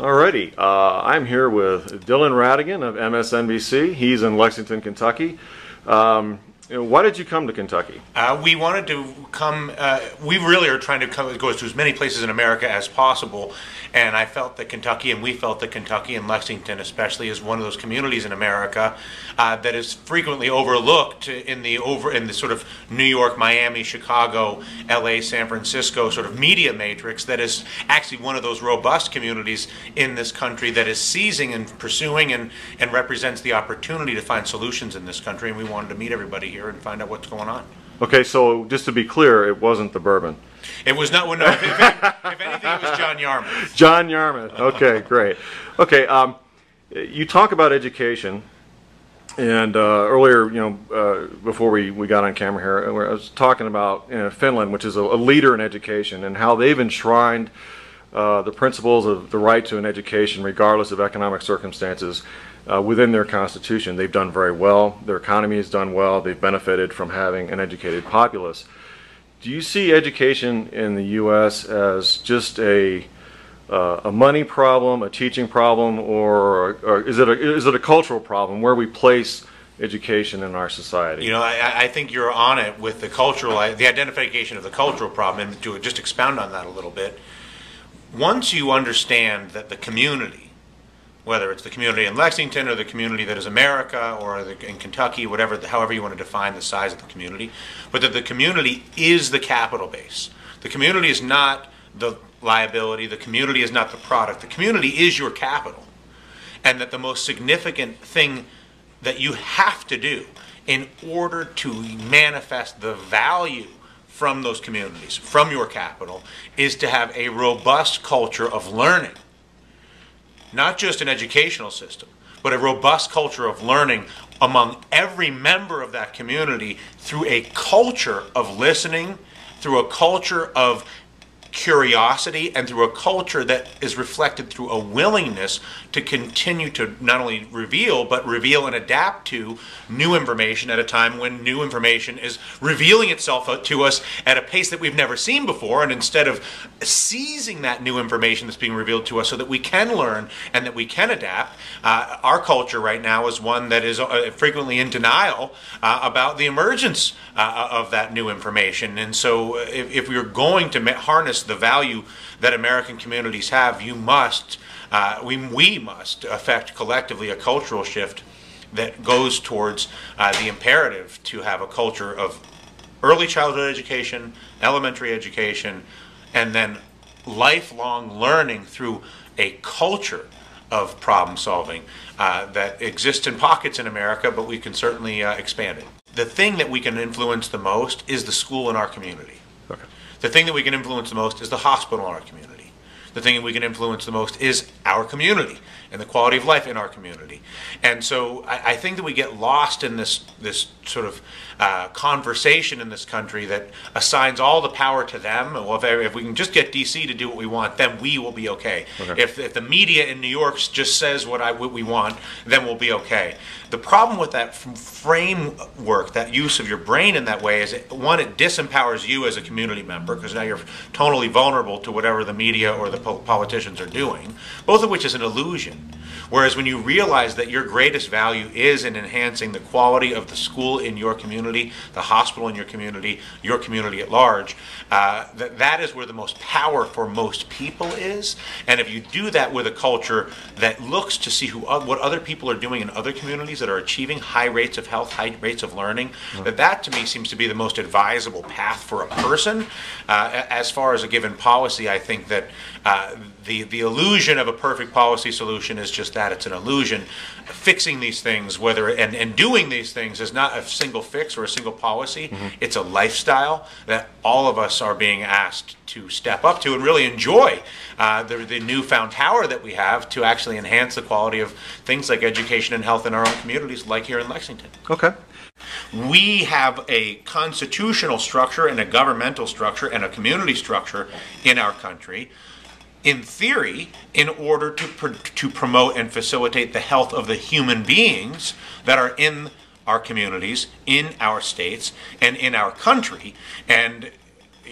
Alrighty, I'm here with Dylan Ratigan of MSNBC. He's in Lexington, Kentucky. Why did you come to Kentucky? We wanted to come, we really are trying to go to as many places in America as possible, and I felt that Kentucky, and we felt that Kentucky and Lexington especially, is one of those communities in America that is frequently overlooked in the sort of New York, Miami, Chicago, LA, San Francisco sort of media matrix, that is actually one of those robust communities in this country that is seizing and pursuing and represents the opportunity to find solutions in this country, and we wanted to meet everybody here and find out what's going on. Okay, so just to be clear, it wasn't the bourbon. It was not. Well, no, if anything, it was John Yarmouth. John Yarmouth. Okay, great. Okay, you talk about education, and earlier, before we got on camera here, I was talking about Finland, which is a leader in education, and how they've enshrined the principles of the right to an education, regardless of economic circumstances, within their constitution. They've done very well. Their economy has done well. They've benefited from having an educated populace. Do you see education in the U.S. as just a money problem, a teaching problem, or is it a cultural problem where we place education in our society? You know, I think you're on it with the identification of the cultural problem, and to just expound on that a little bit. Once you understand that the community, whether it's the community in Lexington or the community that is America or in Kentucky, however you want to define the size of the community, but that the community is the capital base. The community is not the liability, the community is not the product, the community is your capital. And that the most significant thing that you have to do in order to manifest the value from those communities, from your capital, is to have a robust culture of learning. Not just an educational system, but a robust culture of learning among every member of that community through a culture of listening, through a culture of curiosity, and through a culture that is reflected through a willingness to continue to not only reveal, but reveal and adapt to new information at a time when new information is revealing itself to us at a pace that we've never seen before. And instead of seizing that new information that's being revealed to us so that we can learn and that we can adapt, our culture right now is one that is frequently in denial about the emergence of that new information. And so if we're going to harness the value that American communities have, we must affect collectively a cultural shift that goes towards the imperative to have a culture of early childhood education, elementary education, and then lifelong learning through a culture of problem solving that exists in pockets in America, but we can certainly expand it. The thing that we can influence the most is the school in our community. Okay. The thing that we can influence the most is the hospital in our community. The thing that we can influence the most is our community and the quality of life in our community. And so I think that we get lost in this sort of conversation in this country that assigns all the power to them. Well, if we can just get D.C. to do what we want, then we will be okay. Okay. If the media in New York just says what we want, then we'll be okay. The problem with that framework, that use of your brain in that way, is one, it disempowers you as a community member, because now you're totally vulnerable to whatever the media or the politicians are doing, both of which is an illusion. Whereas when you realize that your greatest value is in enhancing the quality of the school in your community, the hospital in your community at large, that is where the most power for most people is. And if you do that with a culture that looks to see what other people are doing in other communities that are achieving high rates of health, high rates of learning, that to me seems to be the most advisable path for a person. As far as a given policy, I think that the illusion of a perfect policy solution is just that. It's an illusion. Fixing these things, and doing these things, is not a single fix or a single policy. Mm-hmm. It's a lifestyle that all of us are being asked to step up to and really enjoy the newfound power that we have to actually enhance the quality of things like education and health in our own communities, like here in Lexington. Okay. We have a constitutional structure and a governmental structure and a community structure in our country, in theory, in order to promote and facilitate the health of the human beings that are in our communities, in our states, and in our country. And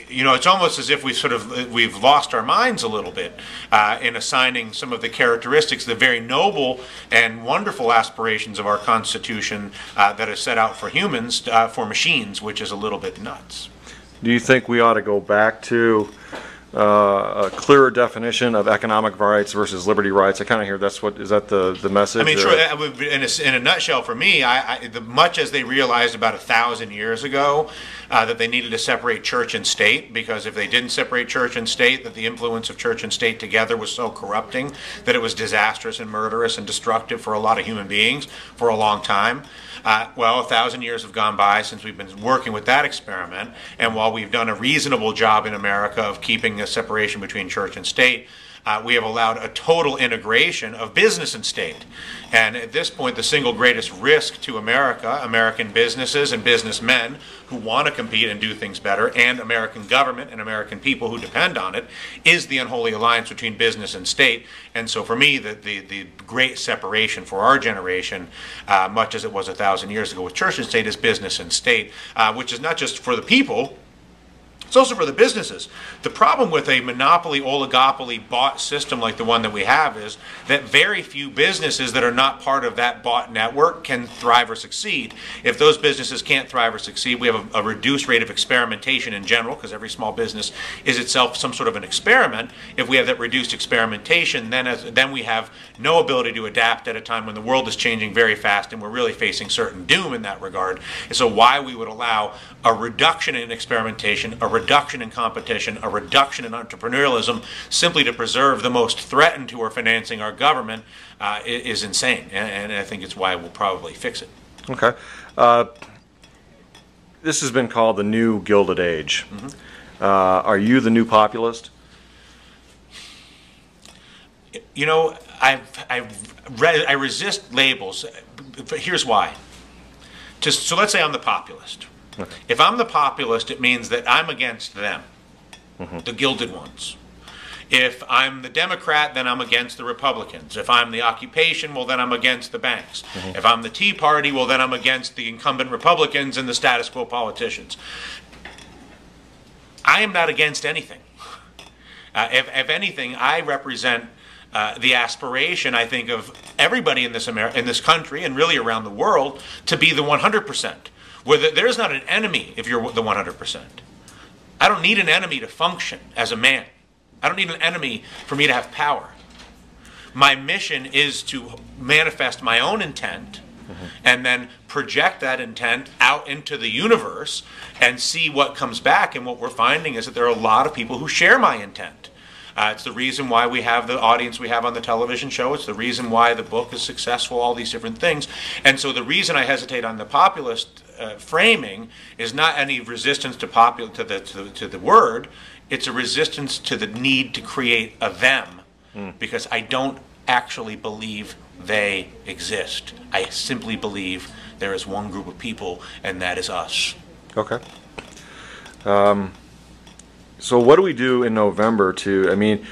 you know, it's almost as if we've lost our minds a little bit in assigning some of the characteristics, the very noble and wonderful aspirations of our Constitution that is set out for humans, for machines, which is a little bit nuts. Do you think we ought to go back to a clearer definition of economic rights versus liberty rights? I kind of hear is that the message? I mean, sure. In a nutshell, for me, much as they realized about 1,000 years ago that they needed to separate church and state, because if they didn't separate church and state, that the influence of church and state together was so corrupting that it was disastrous and murderous and destructive for a lot of human beings for a long time. Well, 1,000 years have gone by since we've been working with that experiment, and while we've done a reasonable job in America of keeping a separation between church and state, we have allowed a total integration of business and state. And at this point, the single greatest risk to America, American businesses and businessmen who want to compete and do things better, and American government and American people who depend on it, is the unholy alliance between business and state. And so for me, the great separation for our generation, much as it was 1,000 years ago with church and state, is business and state, which is not just for the people, it's also for the businesses. The problem with a monopoly, oligopoly, bought system like the one that we have is that very few businesses that are not part of that bought network can thrive or succeed. If those businesses can't thrive or succeed, we have a reduced rate of experimentation in general, because every small business is itself some sort of an experiment. If we have that reduced experimentation, then we have no ability to adapt at a time when the world is changing very fast and we're really facing certain doom in that regard. And so why we would allow a reduction in experimentation, a reduction in competition, a reduction in entrepreneurialism, simply to preserve the most threatened who are financing our government, is insane. And I think it's why we'll probably fix it. Okay. This has been called the new Gilded Age. Mm-hmm. Are you the new populist? You know, I resist labels. Here's why. So let's say I'm the populist. Okay. If I'm the populist, it means that I'm against them, mm-hmm. the gilded ones. If I'm the Democrat, then I'm against the Republicans. If I'm the occupation, well, then I'm against the banks. Mm-hmm. If I'm the Tea Party, well, then I'm against the incumbent Republicans and the status quo politicians. I am not against anything. If anything, I represent the aspiration, I think, of everybody in this country and really around the world to be the 100%. Where there's not an enemy if you're the 100%. I don't need an enemy to function as a man. I don't need an enemy for me to have power. My mission is to manifest my own intent, mm-hmm. and then project that intent out into the universe and see what comes back. And what we're finding is that there are a lot of people who share my intent. It's the reason why we have the audience we have on the television show. It's the reason why the book is successful, all these different things. And so the reason I hesitate on the populist framing is not any resistance to the word. It's a resistance to the need to create a them, because I don't actually believe they exist. I simply believe there is one group of people, and that is us. Okay. So what do we do in November I mean,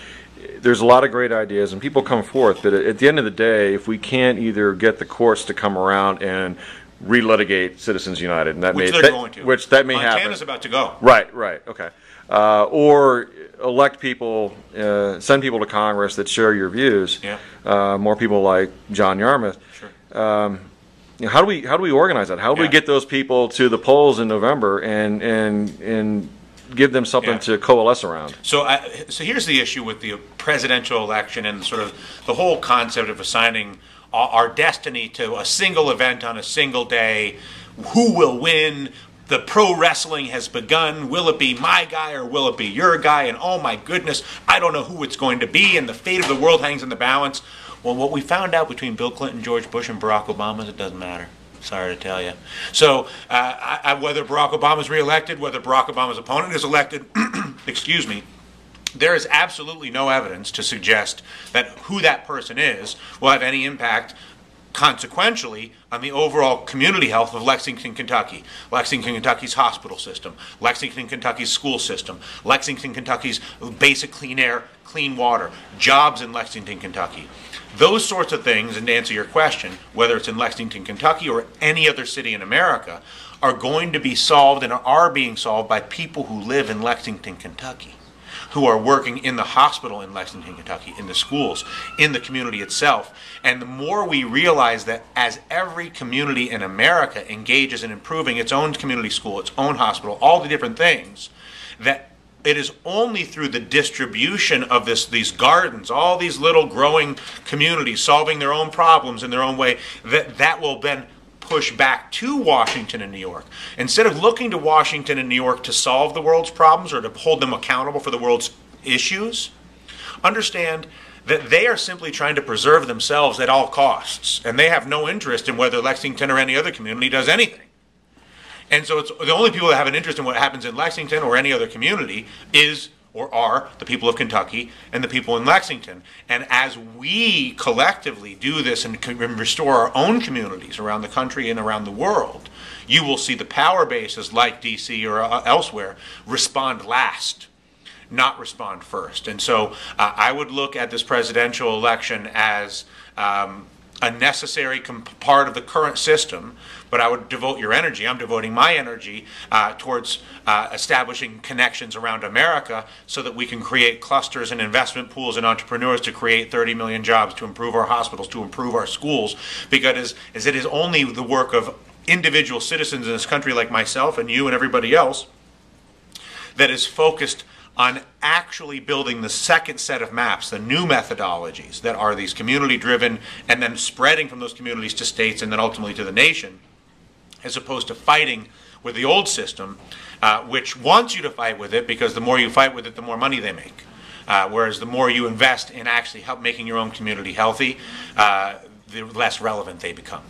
there's a lot of great ideas and people come forth, but at the end of the day, if we can't either get the courts to come around and relitigate Citizens United, and which they're going to. Which that may happen. Montana's about to go. Right, okay. Or elect people, send people to Congress that share your views. Yeah. More people like John Yarmouth. Sure. How do we organize that? How do we get those people to the polls in November and give them something to coalesce around? So here's the issue with the presidential election and sort of the whole concept of assigning our destiny to a single event on a single day. Who will win? The pro wrestling has begun. Will it be my guy or will it be your guy? And oh my goodness, I don't know who it's going to be, and the fate of the world hangs in the balance. Well, what we found out between Bill Clinton, George Bush, and Barack Obama is it doesn't matter. Sorry to tell you. So whether Barack Obama is reelected, whether Barack Obama's opponent is elected, excuse me, there is absolutely no evidence to suggest that who that person is will have any impact consequentially on the overall community health of Lexington, Kentucky. Lexington, Kentucky's hospital system, Lexington, Kentucky's school system, Lexington, Kentucky's basic clean air, clean water, jobs in Lexington, Kentucky. Those sorts of things, and to answer your question, whether it's in Lexington, Kentucky or any other city in America, are going to be solved and are being solved by people who live in Lexington, Kentucky, who are working in the hospital in Lexington, Kentucky, in the schools, in the community itself. And the more we realize that as every community in America engages in improving its own community school, its own hospital, all the different things, that it is only through the distribution of these gardens, all these little growing communities solving their own problems in their own way, that will then push back to Washington and New York. Instead of looking to Washington and New York to solve the world's problems or to hold them accountable for the world's issues, understand that they are simply trying to preserve themselves at all costs, and they have no interest in whether Lexington or any other community does anything. And so it's the only people that have an interest in what happens in Lexington or any other community is or are the people of Kentucky and the people in Lexington. And as we collectively do this and restore our own communities around the country and around the world, you will see the power bases like DC or elsewhere respond last, not respond first. And so I would look at this presidential election as a necessary part of the current system, but I would devote your energy, I'm devoting my energy towards establishing connections around America so that we can create clusters and investment pools and entrepreneurs to create 30 million jobs, to improve our hospitals, to improve our schools, because it is only the work of individual citizens in this country like myself and you and everybody else that is focused on actually building the second set of maps, the new methodologies that are these community-driven and then spreading from those communities to states and then ultimately to the nation, as opposed to fighting with the old system, which wants you to fight with it because the more you fight with it, the more money they make. Whereas the more you invest in actually making your own community healthy, the less relevant they become.